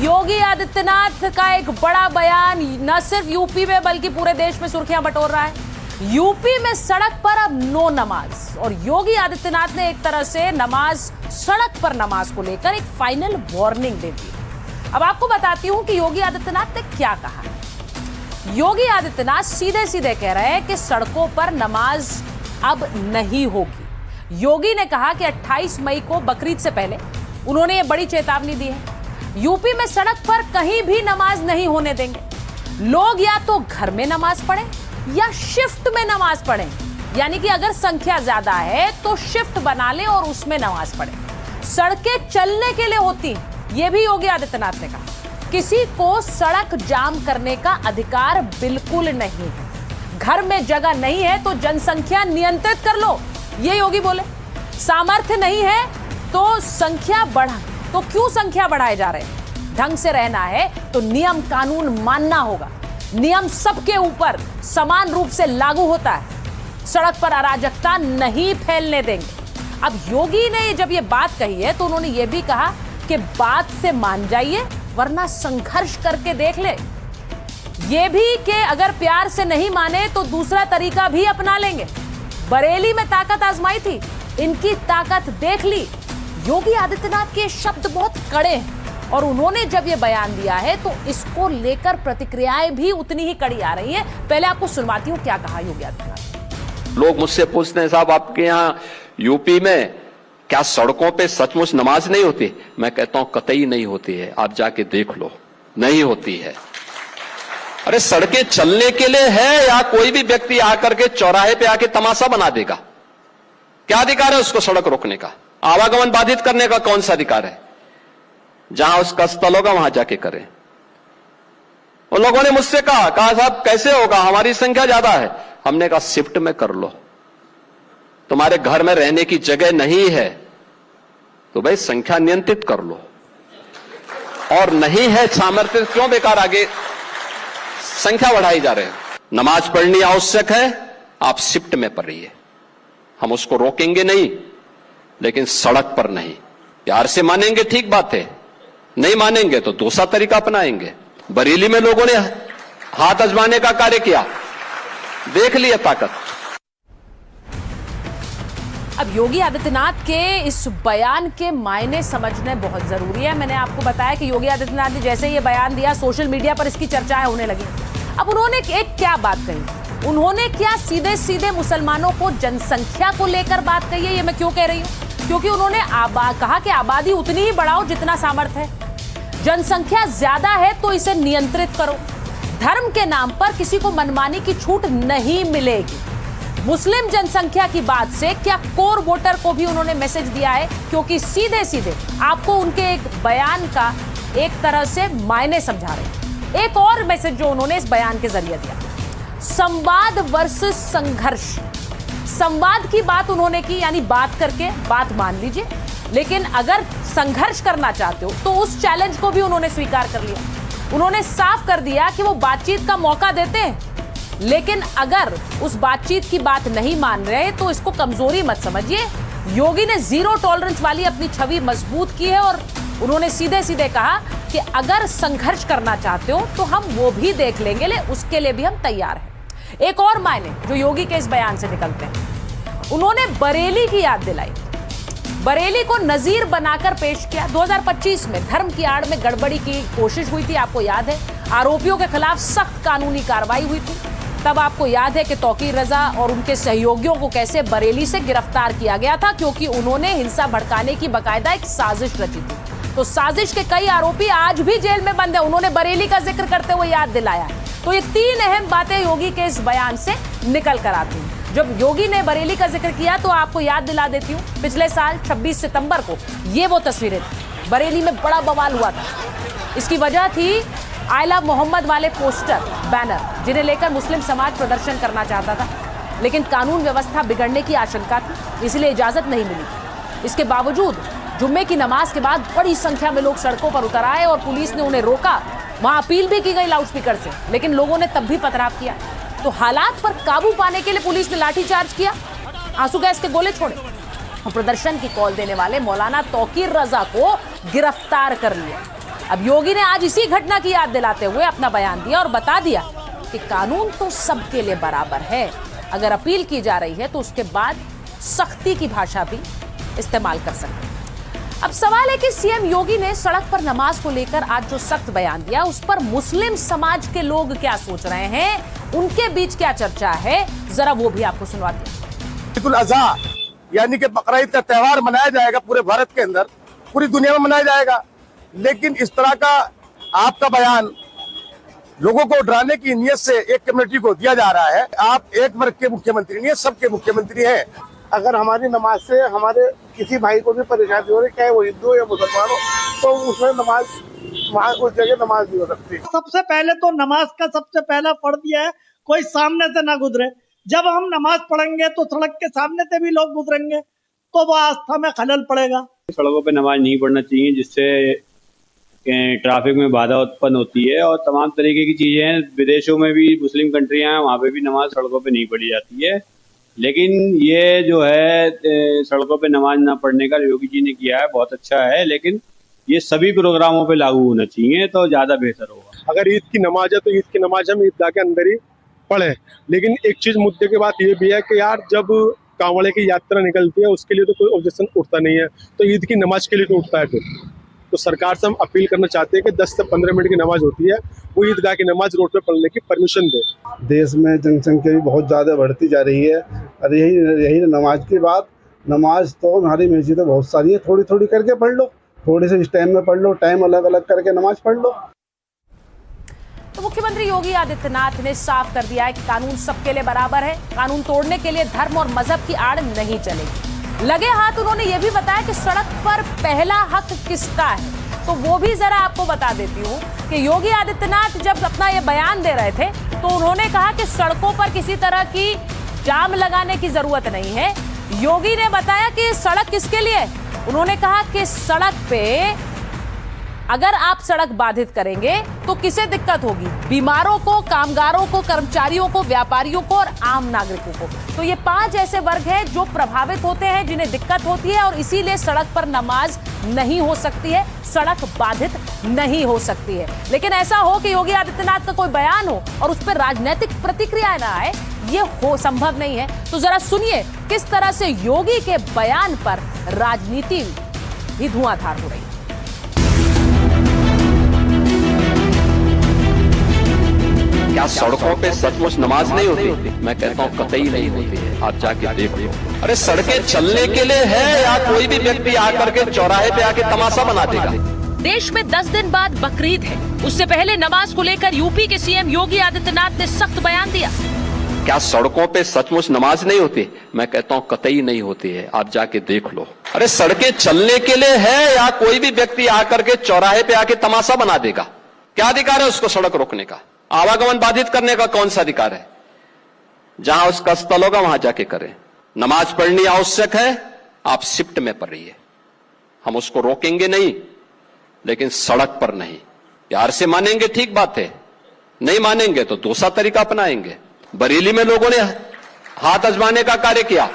योगी आदित्यनाथ का एक बड़ा बयान न सिर्फ यूपी में बल्कि पूरे देश में सुर्खियां बटोर रहा है। यूपी में सड़क पर अब नो नमाज, और योगी आदित्यनाथ ने एक तरह से नमाज, सड़क पर नमाज को लेकर एक फाइनल वार्निंग दे दी। अब आपको बताती हूं कि योगी आदित्यनाथ ने क्या कहा है। योगी आदित्यनाथ सीधे सीधे कह रहे हैं कि सड़कों पर नमाज अब नहीं होगी। योगी ने कहा कि 28 मई को बकरीद से पहले उन्होंने ये बड़ी चेतावनी दी है। यूपी में सड़क पर कहीं भी नमाज नहीं होने देंगे। लोग या तो घर में नमाज पढ़ें या शिफ्ट में नमाज पढ़ें, यानी कि अगर संख्या ज्यादा है तो शिफ्ट बना लें और उसमें नमाज पढ़ें। सड़कें चलने के लिए होती हैं, यह भी योगी आदित्यनाथ ने कहा। किसी को सड़क जाम करने का अधिकार बिल्कुल नहीं है। घर में जगह नहीं है तो जनसंख्या नियंत्रित कर लो, ये योगी बोले। सामर्थ्य नहीं है तो संख्या बढ़ा, तो क्यों संख्या बढ़ाए जा रहे हैं? ढंग से रहना है तो नियम कानून मानना होगा। नियम सबके ऊपर समान रूप से लागू होता है। सड़क पर अराजकता नहीं फैलने देंगे। अब योगी ने जब ये बात कही है तो उन्होंने ये भी कहा कि बात से मान जाइए वरना संघर्ष करके देख ले। ये भी कि अगर प्यार से नहीं माने तो दूसरा तरीका भी अपना लेंगे। बरेली में ताकत आजमाई थी, इनकी ताकत देख ली। योगी आदित्यनाथ के शब्द बहुत कड़े हैं और उन्होंने जब ये बयान दिया है तो इसको लेकर प्रतिक्रियाएं भी उतनी ही कड़ी आ रही हैं। पहले आपको सुनवाती हूं क्या कहा योगी आदित्यनाथ। लोग मुझसे पूछते हैं, साहब आपके यहाँ यूपी में क्या सड़कों पे सचमुच नमाज नहीं होती? मैं कहता हूं कतई नहीं होती है, आप जाके देख लो, नहीं होती है। अरे सड़कें चलने के लिए है या कोई भी व्यक्ति आकर के चौराहे पे आके तमाशा बना देगा? क्या अधिकार है उसको सड़क रोकने का? आवागमन बाधित करने का कौन सा अधिकार है? जहां उसका स्थल होगा वहां जाके करें। उन लोगों ने मुझसे कहा साहब कैसे होगा, हमारी संख्या ज्यादा है। हमने कहा शिफ्ट में कर लो, तुम्हारे घर में रहने की जगह नहीं है तो भाई संख्या नियंत्रित कर लो, और नहीं है सामर्थ्य क्यों बेकार आगे संख्या बढ़ाई जा रहे हैं। नमाज पढ़नी आवश्यक है, आप शिफ्ट में पढ़िए, हम उसको रोकेंगे नहीं, लेकिन सड़क पर नहीं। प्यार से मानेंगे ठीक बात है, नहीं मानेंगे तो दूसरा तरीका अपनाएंगे। बरेली में लोगों ने हाथ आजमाने का कार्य किया, देख लिया ताकत। अब योगी आदित्यनाथ के इस बयान के मायने समझने बहुत जरूरी है। मैंने आपको बताया कि योगी आदित्यनाथ ने जैसे ये बयान दिया सोशल मीडिया पर इसकी चर्चाएं होने लगी। अब उन्होंने एक क्या बात कही, उन्होंने क्या सीधे सीधे मुसलमानों को जनसंख्या को लेकर बात कही है। ये मैं क्यों कह रही हूं? क्योंकि उन्होंने कहा कि आबादी उतनी ही बढ़ाओ जितना सामर्थ्य है। जनसंख्या ज्यादा है तो इसे नियंत्रित करो। धर्म के नाम पर किसी को मनमानी की छूट नहीं मिलेगी। मुस्लिम जनसंख्या की बात से क्या कोर वोटर को भी उन्होंने मैसेज दिया है, क्योंकि सीधे सीधे आपको उनके एक बयान का एक तरह से मायने समझा रहे हैं। एक और मैसेज जो उन्होंने इस बयान के जरिए दिया, संवाद वर्सेस संघर्ष। संवाद की बात उन्होंने की, यानी बात करके बात मान लीजिए, लेकिन अगर संघर्ष करना चाहते हो तो उस चैलेंज को भी उन्होंने स्वीकार कर लिया। उन्होंने साफ कर दिया कि वो बातचीत का मौका देते हैं, लेकिन अगर उस बातचीत की बात नहीं मान रहे तो इसको कमजोरी मत समझिए। योगी ने जीरो टॉलरेंस वाली अपनी छवि मजबूत की है और उन्होंने सीधे सीधे कहा कि अगर संघर्ष करना चाहते हो तो हम वो भी देख लेंगे, उसके लिए भी हम तैयार हैं। एक और मायने जो योगी के इस बयान से निकलते हैं, उन्होंने बरेली की याद दिलाई। बरेली को नजीर बनाकर पेश किया। 2025 में धर्म की आड़ में गड़बड़ी की कोशिश हुई थी, आपको याद है। आरोपियों के खिलाफ सख्त कानूनी कार्रवाई हुई थी। तब आपको याद है कि तौकीर रजा और उनके सहयोगियों को कैसे बरेली से गिरफ्तार किया गया था, क्योंकि उन्होंने हिंसा भड़काने की बाकायदा एक साजिश रची थी। तो साजिश के कई आरोपी आज भी जेल में बंद है। उन्होंने बरेली का जिक्र करते हुए याद दिलाया। तो ये तीन अहम बातें योगी के इस बयान से निकल कर आती हैं। जब योगी ने बरेली का जिक्र किया तो आपको याद दिला देती हूँ, पिछले साल 26 सितंबर को ये वो तस्वीरें थी। बरेली में बड़ा बवाल हुआ था। इसकी वजह थी आई लव मोहम्मद वाले पोस्टर, बैनर, जिन्हें लेकर मुस्लिम समाज प्रदर्शन करना चाहता था, लेकिन कानून व्यवस्था बिगड़ने की आशंका थी, इसलिए इजाजत नहीं मिली। इसके बावजूद जुम्मे की नमाज के बाद बड़ी संख्या में लोग सड़कों पर उतर आए और पुलिस ने उन्हें रोका। वहां अपील भी की गई लाउडस्पीकर से, लेकिन लोगों ने तब भी पथराव किया। तो हालात पर काबू पाने के लिए पुलिस ने लाठीचार्ज किया, आंसू गैस के गोले छोड़े और प्रदर्शन की कॉल देने वाले मौलाना तौकीर रजा को गिरफ्तार कर लिया। अब योगी ने आज इसी घटना की याद दिलाते हुए अपना बयान दिया और बता दिया कि कानून तो सबके लिए बराबर है, अगर अपील की जा रही है तो उसके बाद सख्ती की भाषा भी इस्तेमाल कर सकते हैं। अब सवाल है कि सीएम योगी ने सड़क पर नमाज को लेकर आज जो सख्त बयान दिया उस पर मुस्लिम समाज के लोग क्या सोच रहे हैं, उनके बीच क्या चर्चा है, जरा वो भी आपको सुनवाते हैं। ईद उल अजहा यानी कि बकरीद का त्योहार मनाया जाएगा पूरे भारत के अंदर, पूरी दुनिया में मनाया जाएगा, लेकिन इस तरह का आपका बयान लोगों को डराने की नीयत से एक कम्युनिटी को दिया जा रहा है। आप एक वर्ग के मुख्यमंत्री नहीं है, सबके मुख्यमंत्री हैं। अगर हमारी नमाज से हमारे किसी भाई को भी परेशानी हो रही, चाहे वो हिंदू या मुसलमान हो, तो उसमें नमाज वहाँ उस जगह नमाज नहीं हो सकती। सबसे पहले तो नमाज का सबसे पहला फर्ज यह है कोई सामने से ना गुजरे। जब हम नमाज पढ़ेंगे तो सड़क के सामने से भी लोग गुजरेंगे तो वो आस्था में खलल पड़ेगा। सड़कों पे नमाज नहीं पढ़ना चाहिए, जिससे ट्रैफिक में बाधा उत्पन्न होती है और तमाम तरीके की चीजें हैं। विदेशों में भी मुस्लिम कंट्रियां हैं, वहाँ पे भी नमाज सड़कों पे नहीं पढ़ी जाती है। लेकिन ये जो है सड़कों पे नमाज ना पढ़ने का योगी जी ने किया है, बहुत अच्छा है, लेकिन ये सभी प्रोग्रामों पे लागू होना चाहिए तो ज्यादा बेहतर होगा। अगर ईद की नमाज है तो ईद की नमाज हम ईदगाह के अंदर ही पढ़े, लेकिन एक चीज मुद्दे की बात ये भी है कि यार जब कांवड़े की यात्रा निकलती है उसके लिए तो कोई ऑब्जेक्शन उठता नहीं है, तो ईद की नमाज के लिए तो उठता है। फिर तो सरकार से हम अपील करना चाहते हैं कि 10 से 15 मिनट की नमाज होती है, वो ईदगाह की नमाज रोड पे पढ़ने की परमिशन दे। देश में जनसंख्या भी बहुत ज़्यादा बढ़ती जा रही है और यही नमाज की बात, नमाज तो हमारी मस्जिदें बहुत सारी है, थोड़ी थोड़ी करके पढ़ लो, थोड़ी से इस टाइम में पढ़ लो, टाइम अलग अलग करके नमाज पढ़ लो। तो मुख्यमंत्री योगी आदित्यनाथ ने साफ कर दिया है कि कानून सबके लिए बराबर है, कानून तोड़ने के लिए धर्म और मजहब की आड़ नहीं चलेगी। लगे हाथ उन्होंने ये भी बताया कि सड़क पर पहला हक किसका है, तो वो भी जरा आपको बता देती हूँ कि योगी आदित्यनाथ जब अपना ये बयान दे रहे थे तो उन्होंने कहा कि सड़कों पर किसी तरह की जाम लगाने की जरूरत नहीं है। योगी ने बताया कि सड़क किसके लिए, उन्होंने कहा कि सड़क पे अगर आप सड़क बाधित करेंगे तो किसे दिक्कत होगी, बीमारों को, कामगारों को, कर्मचारियों को, व्यापारियों को और आम नागरिकों को। तो ये 5 ऐसे वर्ग हैं जो प्रभावित होते हैं, जिन्हें दिक्कत होती है और इसीलिए सड़क पर नमाज नहीं हो सकती है, सड़क बाधित नहीं हो सकती है। लेकिन ऐसा हो कि योगी आदित्यनाथ का कोई बयान हो और उस पर राजनीतिक प्रतिक्रिया ना आए, ये हो संभव नहीं है। तो जरा सुनिए किस तरह से योगी के बयान पर राजनीति भी धुआंधार हो रही है। क्या सड़कों पे सचमुच नमाज नहीं होती? मैं कहता हूँ कतई नहीं होती है, आप जाके देख लो। अरे सड़कें चलने के लिए है या कोई भी व्यक्ति आकर के चौराहे पे आके तमाशा बना देगा? देश में 10 दिन बाद बकरीद है, उससे पहले नमाज को लेकर यूपी के सीएम योगी आदित्यनाथ ने सख्त बयान दिया। क्या सड़कों पे सचमुच नमाज नहीं होती? मैं कहता हूँ कतई नहीं होती है, आप जाके देख लो। अरे सड़कें चलने के लिए है या कोई भी व्यक्ति आकर के चौराहे पे आके तमाशा बना देगा? क्या अधिकार है उसको सड़क रोकने का? आवागमन बाधित करने का कौन सा अधिकार है? जहां उसका स्थल होगा वहां जाके करें। नमाज पढ़नी आवश्यक है, आप शिफ्ट में पढ़िए, हम उसको रोकेंगे नहीं, लेकिन सड़क पर नहीं। प्यार से मानेंगे ठीक बात है, नहीं मानेंगे तो दूसरा तरीका अपनाएंगे। बरेली में लोगों ने हाथ आजमाने का कार्य किया,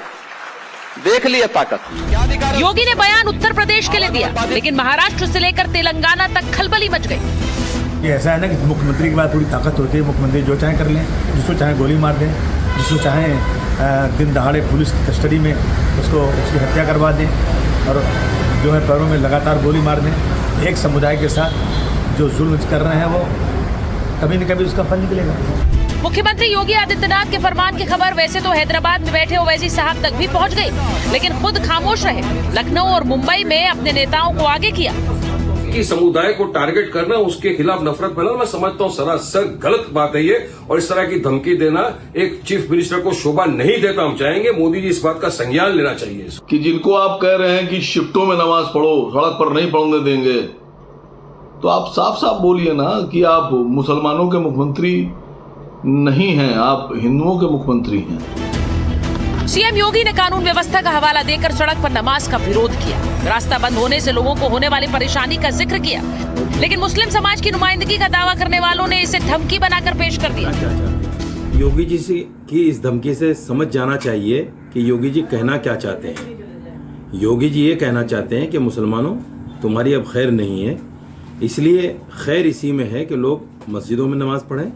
देख लिया ताकत। क्या अधिकार? योगी ने बयान उत्तर प्रदेश के लिए दिया, लेकिन महाराष्ट्र से लेकर तेलंगाना तक खलबली मच गई। ये ऐसा है ना कि मुख्यमंत्री के बाद थोड़ी ताकत होती है, मुख्यमंत्री जो चाहे कर लें, जिसको चाहे गोली मार दें, जिसको चाहे दिन दहाड़े पुलिस की कस्टडी में उसकी हत्या करवा दें और जो है पैरों में लगातार गोली मार दें। एक समुदाय के साथ जो जुल्म कर रहे हैं वो कभी न कभी उसका फल निकलेगा। मुख्यमंत्री योगी आदित्यनाथ के फरमान की खबर वैसे तो हैदराबाद में बैठे ओवैसी साहब तक भी पहुंच गई, लेकिन खुद खामोश रहे। लखनऊ और मुंबई में अपने नेताओं को आगे किया। कि समुदाय को टारगेट करना, उसके खिलाफ नफरत फैलाना, मैं समझता हूं सरासर गलत बात है ये, और इस तरह की धमकी देना एक चीफ मिनिस्टर को शोभा नहीं देता। हम चाहेंगे मोदी जी इस बात का संज्ञान लेना चाहिए कि जिनको आप कह रहे हैं कि शिफ्टों में नमाज पढ़ो, सड़क पर नहीं पढ़ने देंगे, तो आप साफ साफ बोलिए ना कि आप मुसलमानों के मुख्यमंत्री नहीं हैं, आप हिंदुओं के मुख्यमंत्री हैं। सीएम योगी ने कानून व्यवस्था का हवाला देकर सड़क पर नमाज का विरोध किया। रास्ता बंद होने से लोगों को होने वाली परेशानी का जिक्र किया, लेकिन मुस्लिम समाज की नुमाइंदगी का दावा करने वालों ने इसे धमकी बनाकर पेश कर दिया। योगी जी की इस धमकी से समझ जाना चाहिए कि योगी जी कहना क्या चाहते हैं। योगी जी ये कहना चाहते हैं कि मुसलमानों, तुम्हारी अब खैर नहीं है, इसलिए खैर इसी में है कि लोग मस्जिदों में नमाज पढ़ें